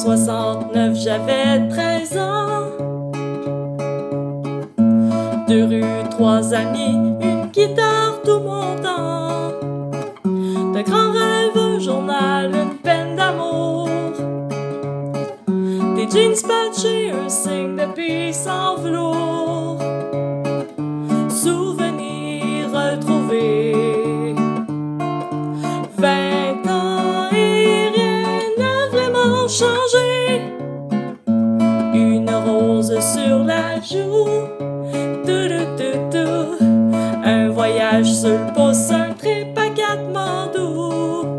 69, j'avais 13 ans. 2 rues, 3 amis, une guitare, tout mon temps. De grands rêves, un journal, une peine d'amour. Des jeans patchés, un signe de paix sans velours. Souvenirs retrouvés. 20 ans et rien n'a vraiment changé. Une rose sur la joue. Un voyage sur le pouce, un trip à Katmandou.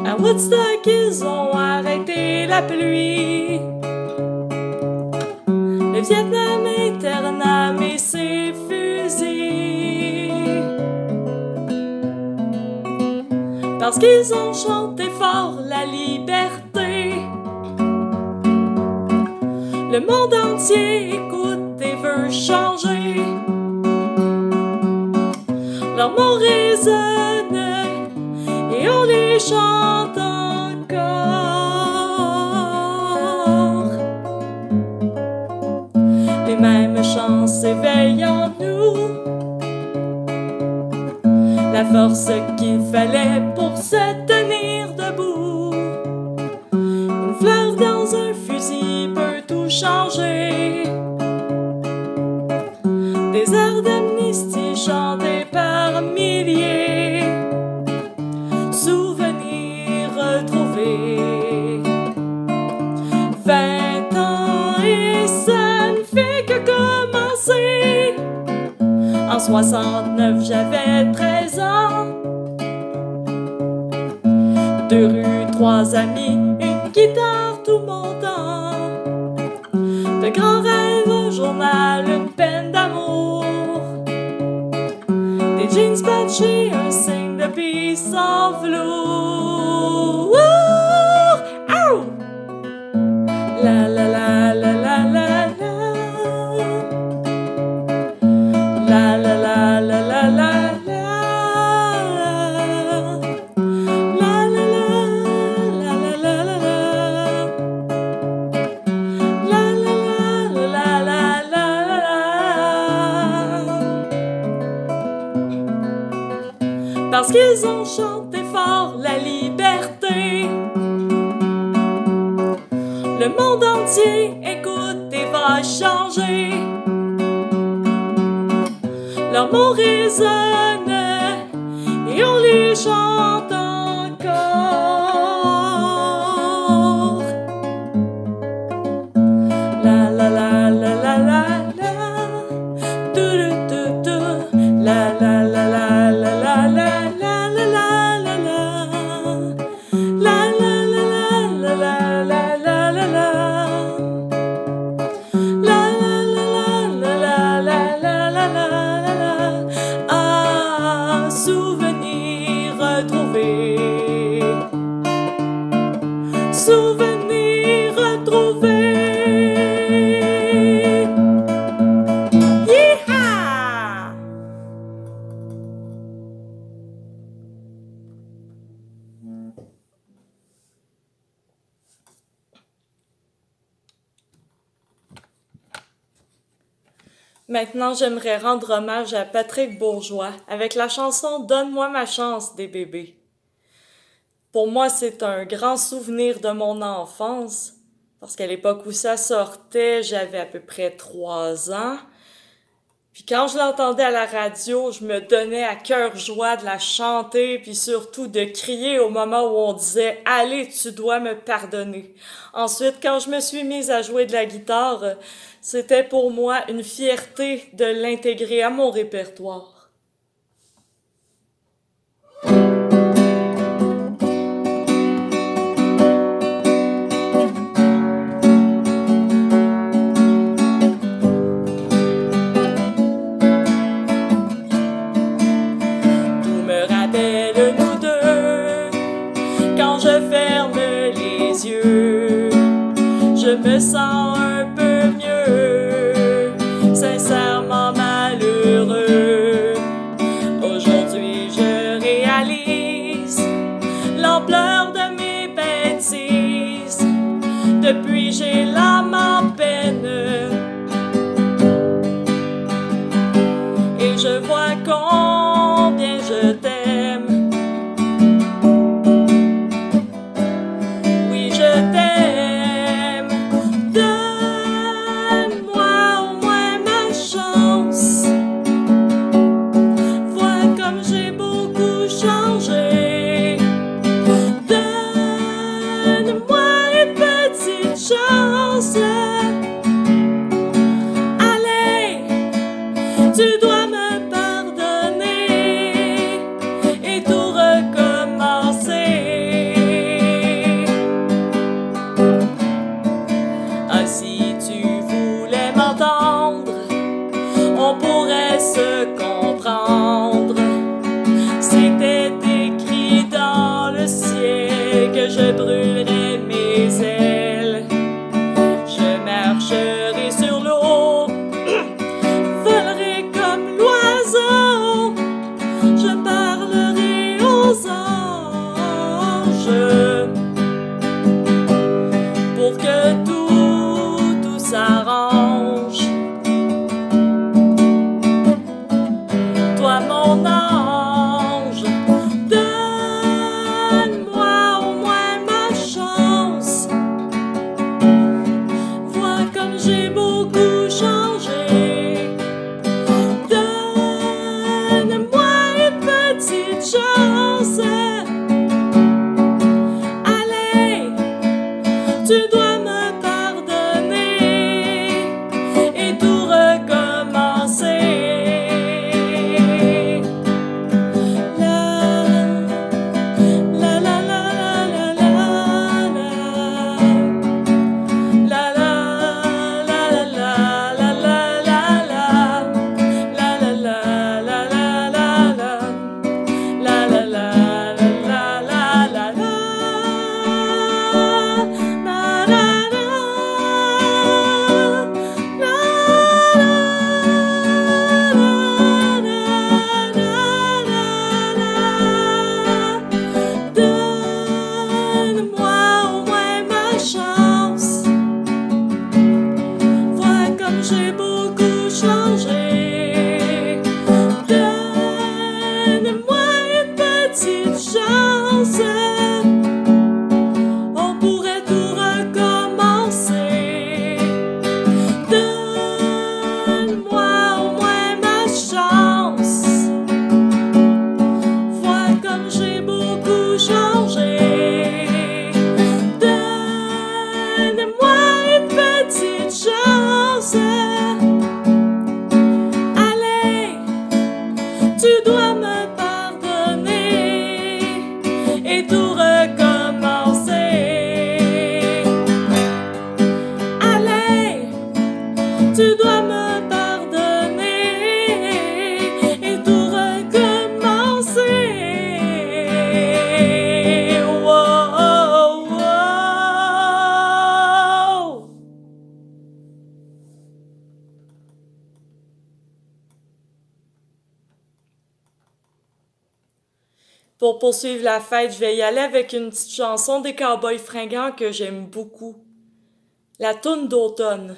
À Woodstock, ils ont arrêté la pluie. Le Vietnam internamé ses fusils. Parce qu'ils ont chanté fort la liberté. Le monde entier écoute et veut changer. Leurs mots résonnent et on les chante encore. Les mêmes chants s'éveillent en nous. La force qu'il fallait pour se tenir debout. Une fleur dans un fusil peut tout changer. Des airs d'amnistie chantés par milliers. Souvenirs retrouvés. 20 ans et ça ne fait que commencer. En 69, j'avais 13 ans. 2 rues, 3 amis, une guitare, tout mon temps. De grands rêves, un journal, une peine d'amour. Des jeans patchés, un signe de paix sans velours. Oh! La la la la la la la. La la la la la la la. La la la la la la la la. La la la la la la la. Parce qu'ils ont chanté fort la liberté. Le monde entier écoute et va changer. Leurs mots résonnent et on les chante encore. La la la la la la la. La la la la la la la la la la la la. La la la la la la la la la. La la la la la la la la la. Ah, souvenirs retrouvés. Souvenirs retrouvés. Yeehaw! Maintenant, j'aimerais rendre hommage à Patrick Bourgeois avec la chanson « Donne-moi ma chance » des Bébés. Pour moi, c'est un grand souvenir de mon enfance, parce qu'à l'époque où ça sortait, j'avais à peu près 3 ans. Puis quand je l'entendais à la radio, je me donnais à cœur joie de la chanter, puis surtout de crier au moment où on disait « Allez, tu dois me pardonner ». Ensuite, quand je me suis mise à jouer de la guitare, c'était pour moi une fierté de l'intégrer à mon répertoire. Tout me rappelle nous deux, quand je ferme les yeux, je me sens un peu mieux, sincèrement malheureux. Aujourd'hui je réalise l'ampleur de mes bêtises. j'ai l'âme en peine. Et je vois combien je t'aime. Oui, je t'aime. Donne-moi au moins ma chance. Vois comme j'ai beaucoup changé. Donne-moi une petite chance. Allez, tu dois me pardonner et tout recommencer. Ah, si tu voulais m'entendre, on pourrait se comprendre. C'était écrit dans le ciel que je brûlerais mes ailes. Je marcherai sur l'eau, volerai comme l'oiseau. Je parlerai aux anges pour que tout s'arrange. Toi, mon ange, donne-moi au moins ma chance. Vois comme j'ai beaucoup changé. Donne-moi une petite chance. Allez, tu dois me pardonner et tout recommencer. La la la la la la la. La la la la la la la la. La la la la la la la. La la la la la la la la. La la la. La donne-moi au moins ma chance. Vois comme j'ai beaucoup changé. Donne-moi une petite chance. On pourrait tout recommencer. Donne-moi au moins ma chance. Vois comme j'ai beaucoup changé. Donne-moi une petite chance. Allez, tu dois me pardonner et tout recommencer. Allez, tu dois me pardonner et tout recommencer. Wow, wow. Pour poursuivre la fête, je vais y aller avec une petite chanson des Cowboys fringants que j'aime beaucoup. La toune d'automne.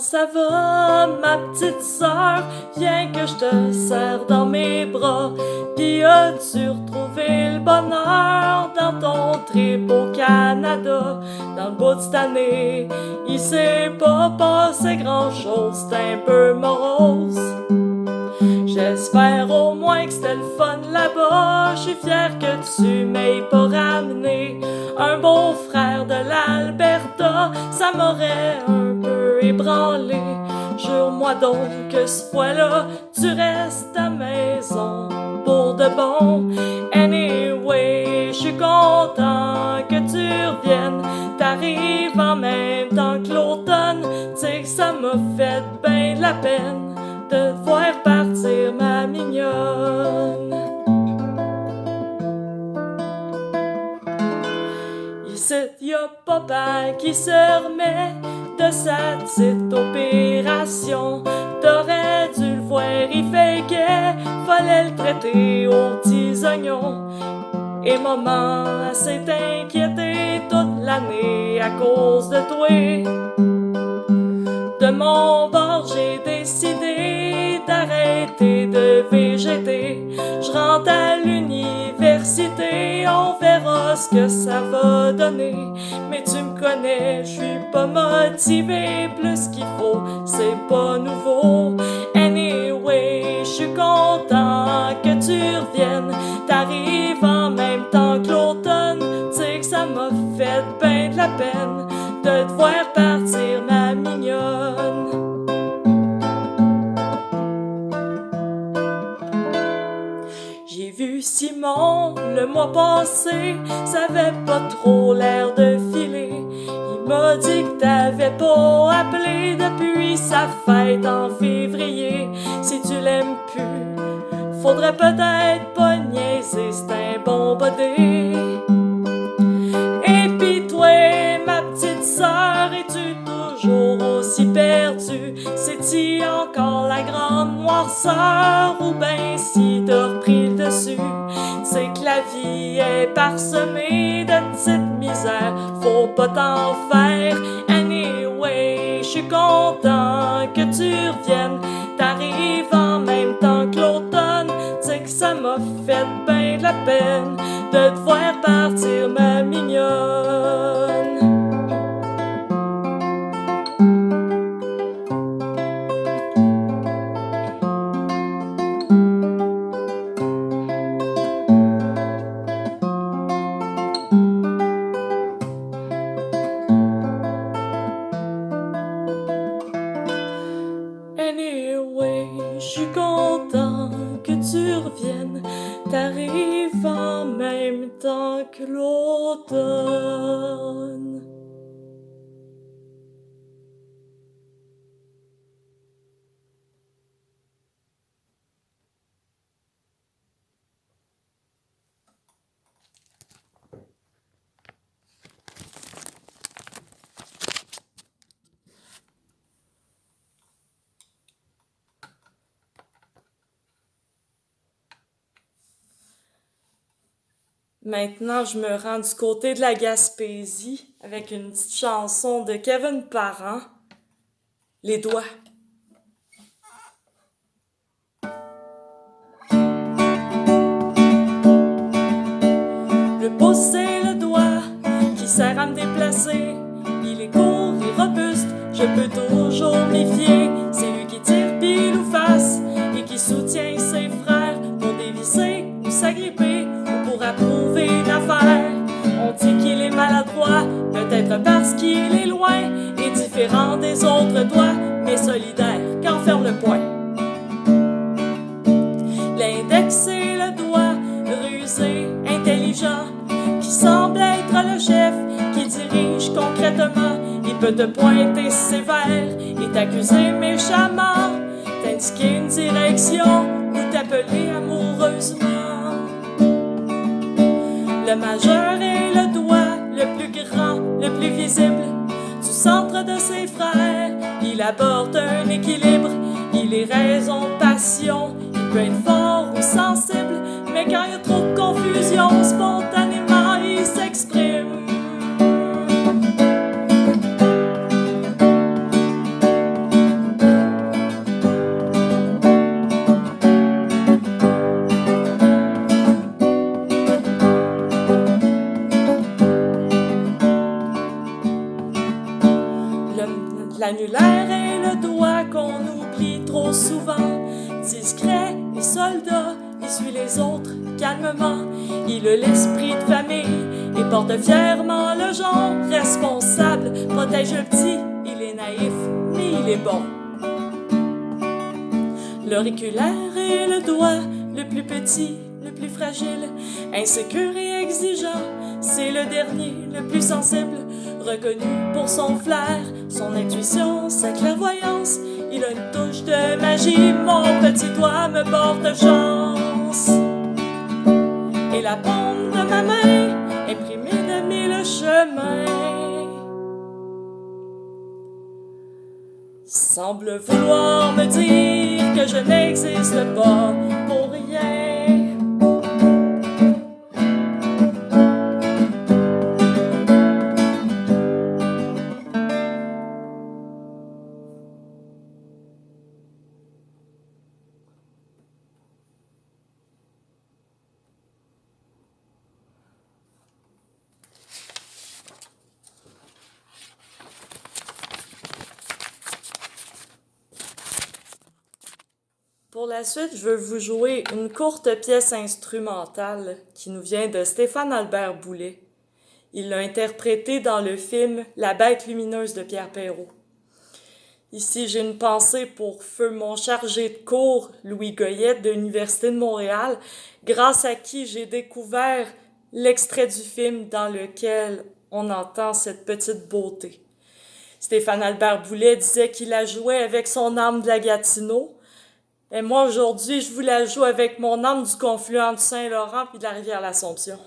ça va, ma petite sœur? Viens que je te serre dans mes bras. Pis as-tu retrouvé le bonheur dans ton trip au Canada? Dans le bout de cette année, il s'est pas passé grand-chose, c'est un peu morose. J'espère au moins que c'était le fun là-bas. Je suis fière que tu m'aies pas ramené un beau-frère de l'Alberta. Ça m'aurait un peu ébranlé. Jure-moi donc que ce fois-là, tu restes à maison pour de bon. Anyway, je suis content que tu reviennes. T'arrives en même temps que l'automne. Tu sais que ça m'a fait ben de la peine de te voir partir, ma mignonne. Ici, y'a papa qui se remet de sa petite opération. T'aurais dû le voir, il fakeait, fallait le traiter aux petits oignons. Et maman s'est inquiétée toute l'année à cause de toi. De mon bord, j'ai décidé d'arrêter de végéter. Je rentre à l'université, on verra ce que ça va donner. Mais tu me connais, je suis pas motivée plus qu'il faut, c'est pas nouveau. Anyway, je suis content que tu reviennes. T'arrives en même temps que l'automne. Tu sais que ça m'a fait ben de la peine de te voir partir, ma mignonne. J'ai vu Simon le mois passé, ça avait pas trop l'air de filer. Il m'a dit que t'avais pas appelé depuis sa fête en février. Si tu l'aimes plus, faudrait peut-être pas niaiser, c'est un bon body. Et pis toi, ma petite sœur, es-tu toujours aussi perdue? C'est-tu encore la grande noirceur ou ben si t'as repris le dessus? C'est que la vie est parsemée de petites misères, faut pas t'en faire. Anyway, je suis content que tu reviennes. T'arrives en même temps que l'automne. Tu sais que ça m'a fait ben de la peine de te voir partir, ma mignonne. Anyway, je suis content que tu reviennes. T'arrives en même temps que l'automne. Maintenant, je me rends du côté de la Gaspésie avec une petite chanson de Kevin Parent, Les doigts. Le pouce et le doigt qui sert à me déplacer. Il est court et robuste, je peux toujours m'y fier. C'est lui qui tire pile ou face et qui soutient ses frères pour dévisser ou s'agripper ou pour approuver une affaire. On dit qu'il est maladroit, peut-être parce qu'il est loin et différent des autres doigts, mais solidaire quand ferme le poing. L'index et le doigt, rusé, intelligent, qui semble être le chef, qui dirige concrètement. Il peut te pointer sévère et t'accuser méchamment, t'indiquer une direction ou t'appeler amoureusement. Le majeur est le doigt, le plus grand, le plus visible, du centre de ses frères. Il apporte un équilibre, il est raison, passion. Il peut être fort ou sensible, mais quand il y a trop de confusion, spontanément il s'exprime. L'annulaire et le doigt qu'on oublie trop souvent. Discret et soldat, il suit les autres calmement. Il a l'esprit de famille et porte fièrement le genre. Responsable, protège le petit, il est naïf, mais il est bon. L'auriculaire et le doigt, le plus petit, le plus fragile, insécure et exigeant, c'est le dernier, le plus sensible, reconnu pour son flair, son intuition, sa clairvoyance. Il a une touche de magie, mon petit doigt me porte chance. Et la paume de ma main, imprimée de mille chemins, semble vouloir me dire que je n'existe pas pour rien. Pour la suite, je veux vous jouer une courte pièce instrumentale qui nous vient de Stéphane Albert Boulay. Il l'a interprétée dans le film La Bête lumineuse de Pierre Perrault. Ici, j'ai une pensée pour feu mon chargé de cours, Louis Goyette, de l'Université de Montréal, grâce à qui j'ai découvert l'extrait du film dans lequel on entend cette petite beauté. Stéphane Albert Boulay disait qu'il la jouait avec son âme de la Gatineau. Et moi, aujourd'hui, je vous la joue avec mon âme du confluent du Saint-Laurent puis de la rivière l'Assomption.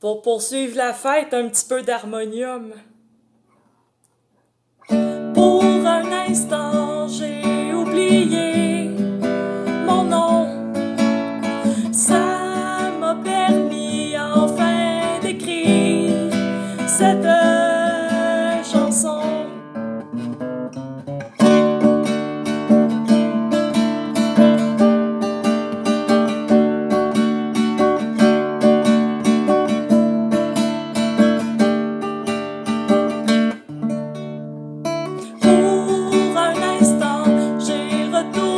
Pour poursuivre la fête, un petit peu d'harmonium. Pour un instant, j'ai oublié mon nom. Ça m'a permis enfin d'écrire cette chanson. Pour un instant, j'ai retourné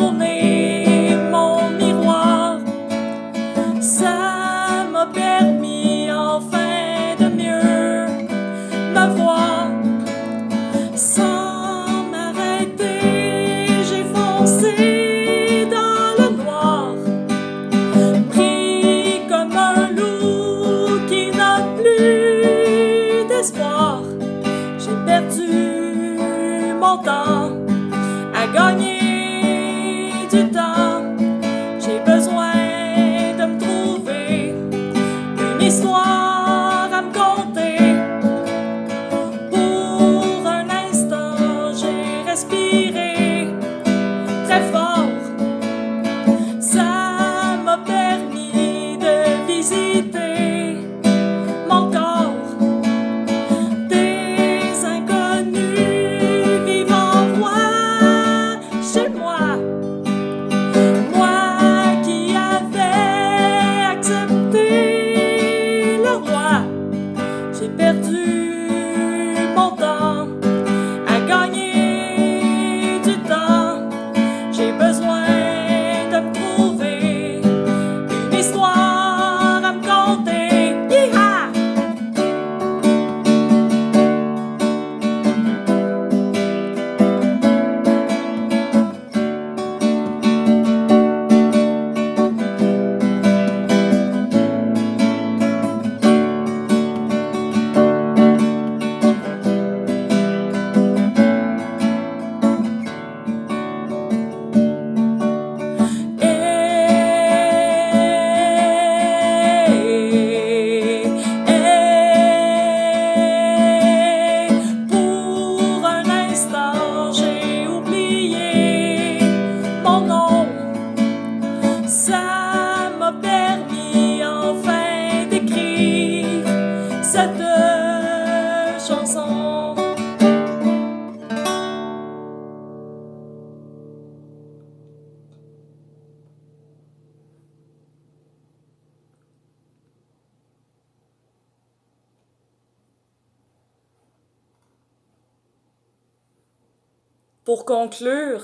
Pour conclure,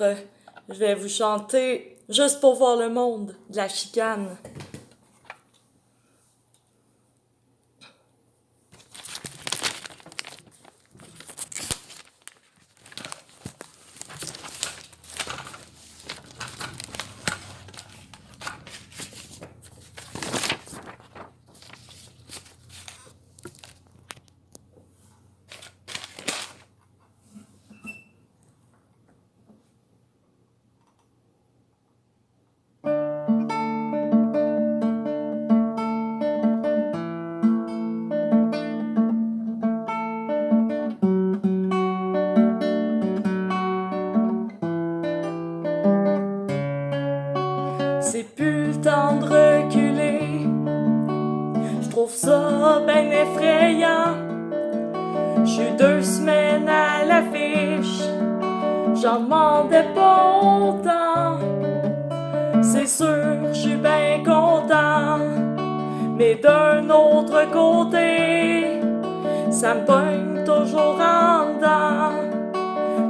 je vais vous chanter Juste pour voir le monde de la chicane. C'est plus le temps de reculer, je trouve ça ben effrayant. J'suis 2 semaines à l'affiche, j'en demandais pas autant. C'est sûr, j'suis ben content, mais d'un autre côté, ça me pogne toujours en dedans.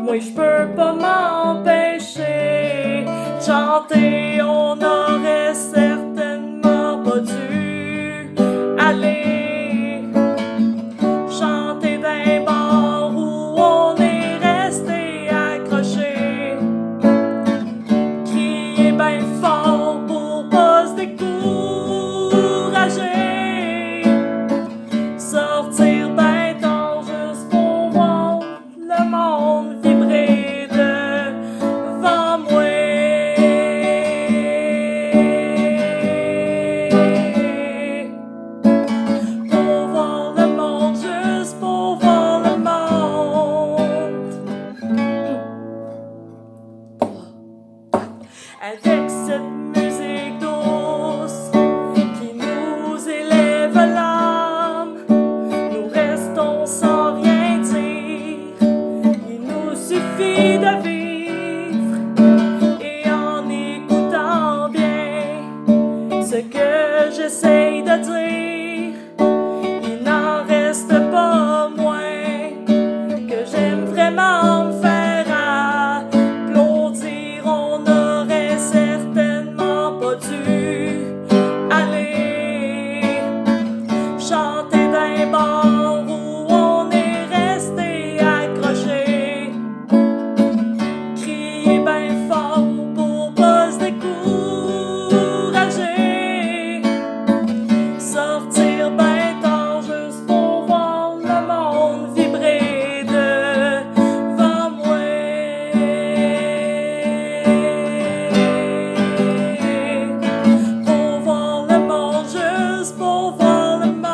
Moi j'peux pas m'empêcher de chanter, on aurait certainement pas dû aller chanter d'un bar où on est resté accroché, crier ben fort pour pas se décourager, sortir ben tard juste pour voir le monde vibrer devant moi. Pour voir le monde, juste pour voir le monde. Avec cette musique douce qui nous élève l'âme, nous restons sans rien dire. Il nous suffit de vivre et en écoutant bien ce que j'essaye de dire, il n'en reste pas moins que j'aime vraiment me faire applaudir. On n'aurait certainement pas dû aller chanter d'un bar où on est resté accroché, crier ben fort pour pas se décourager, sortir ben tard juste pour voir le monde vibrer devant moi. Pour voir le monde, juste pour voir le monde.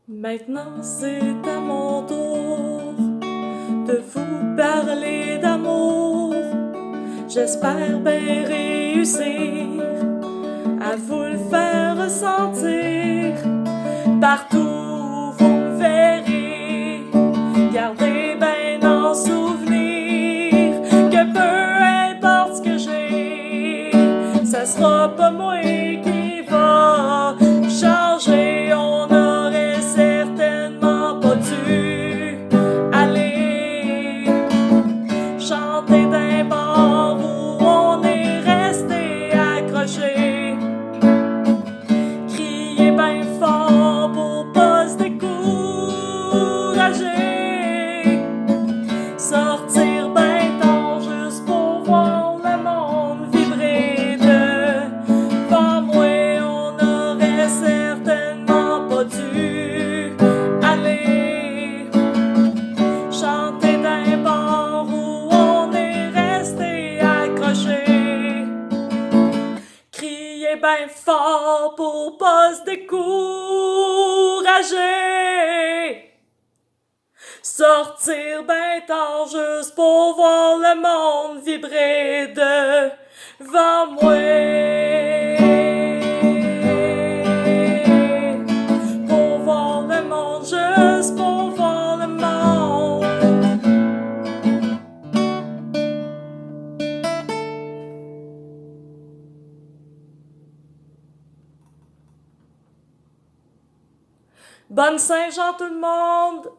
Maintenant c'est à mon tour de vous parler d'amour. J'espère bien réussir à vous le faire ressentir. Partout où vous me verrez, gardez bien en souvenir que peu importe ce que j'ai, ça sera pas moi qui va changer. On aurait certainement pas dû aller chanter d'un bar où on est resté accroché, crier ben fort pour pas se décourager, sortir ben tard juste pour voir le monde vibrer devant moi. On n'aurait certainement pas dû aller chanter d'un bar où on est resté accroché, crier ben fort pour pas se décourager, sortir ben tard juste pour voir le monde vibrer devant moi. Pour voir le monde, juste pour voir le monde. Bonne Saint-Jean tout le monde!